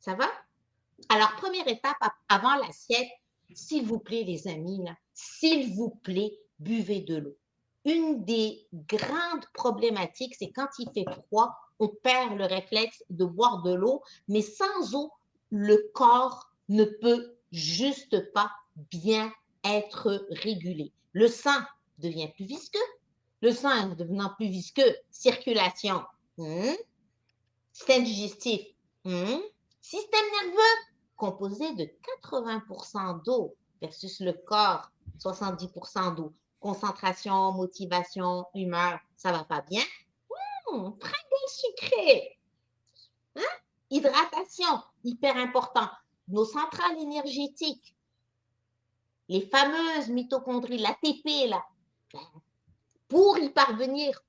Ça va? Alors, première étape, avant l'assiette, s'il vous plaît, les amis, s'il vous plaît, buvez de l'eau. Une des grandes problématiques, c'est quand il fait froid, on perd le réflexe de boire de l'eau, mais sans eau, le corps ne peut juste pas bien être régulé. Le sang devient plus visqueux. Le sang devenant plus visqueux, circulation, système digestif, système nerveux, composé de 80% d'eau versus le corps, 70% d'eau. Concentration, motivation, humeur, ça va pas bien. Fringale sucrée. Hydratation, hyper important. Nos centrales énergétiques, les fameuses mitochondries, l'ATP, là, pour y parvenir,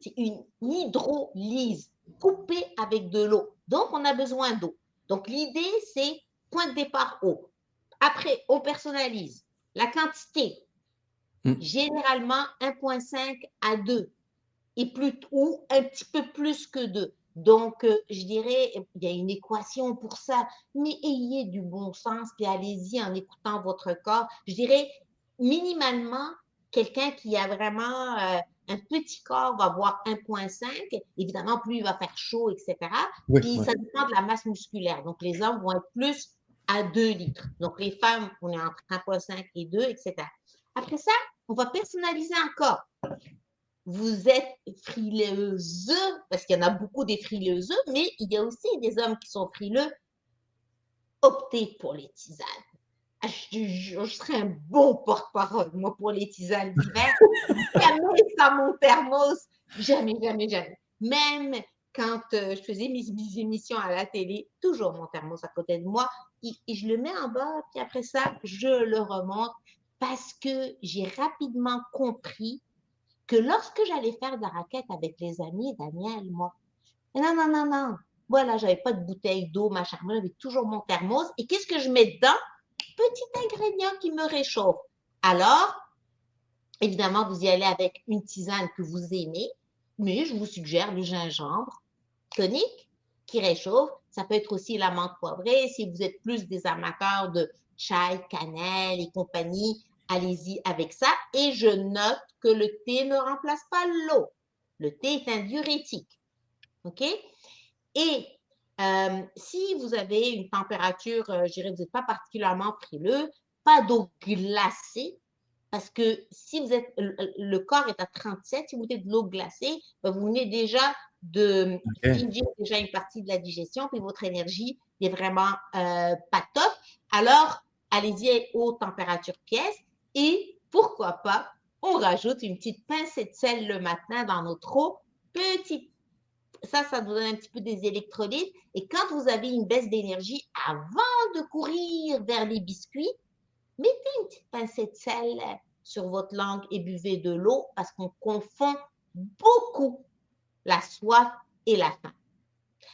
c'est une hydrolyse coupée avec de l'eau. Donc, on a besoin d'eau. Donc, l'idée, c'est point de départ eau. Après, on personnalise. La quantité, généralement 1,5 à 2 et plus, ou un petit peu plus que 2. Donc, je dirais, il y a une équation pour ça, mais ayez du bon sens, puis allez-y en écoutant votre corps. Je dirais, minimalement, quelqu'un qui a vraiment un petit corps va avoir 1,5. Évidemment, plus il va faire chaud, etc. Oui, Puis, oui. ça dépend de la masse musculaire. Donc, les hommes vont être plus à 2 litres. Donc, les femmes, on est entre 1,5 et 2, etc. Après ça, on va personnaliser encore. Vous êtes frileuse, parce qu'il y en a beaucoup des frileuses, mais il y a aussi des hommes qui sont frileux. Optez pour les tisanes. Je serais un bon porte-parole, moi, pour les tisanes d'hiver. Jamais sans mon thermos. Jamais, jamais, jamais. Même quand je faisais mes émissions à la télé, toujours mon thermos à côté de moi. Et je le mets en bas, puis après ça, je le remonte parce que j'ai rapidement compris que lorsque j'allais faire de la raquette avec les amis, Daniel, moi, non, non, non, non. Voilà, j'avais pas de bouteille d'eau, machin. Moi, j'avais toujours mon thermos. Et qu'est-ce que je mets dedans? Petit ingrédient qui me réchauffe. Alors, évidemment, vous y allez avec une tisane que vous aimez, mais je vous suggère le gingembre tonique qui réchauffe. Ça peut être aussi la menthe poivrée. Si vous êtes plus des amateurs de chai, cannelle et compagnie, allez-y avec ça. Et je note que le thé ne remplace pas l'eau. Le thé est un diurétique. OK? Et si vous avez une température, je dirais, vous n'êtes pas particulièrement frileux, pas d'eau glacée, parce que si vous êtes, le corps est à 37, si vous êtes de l'eau glacée, vous venez déjà de finir déjà une partie de la digestion, puis votre énergie est vraiment pas top. Alors, allez-y à haute température pièce et pourquoi pas, on rajoute une petite pincée de sel le matin dans notre eau, petite ça vous donne un petit peu des électrolytes. Et quand vous avez une baisse d'énergie, avant de courir vers les biscuits, mettez une petite pincée de sel sur votre langue et buvez de l'eau parce qu'on confond beaucoup la soif et la faim.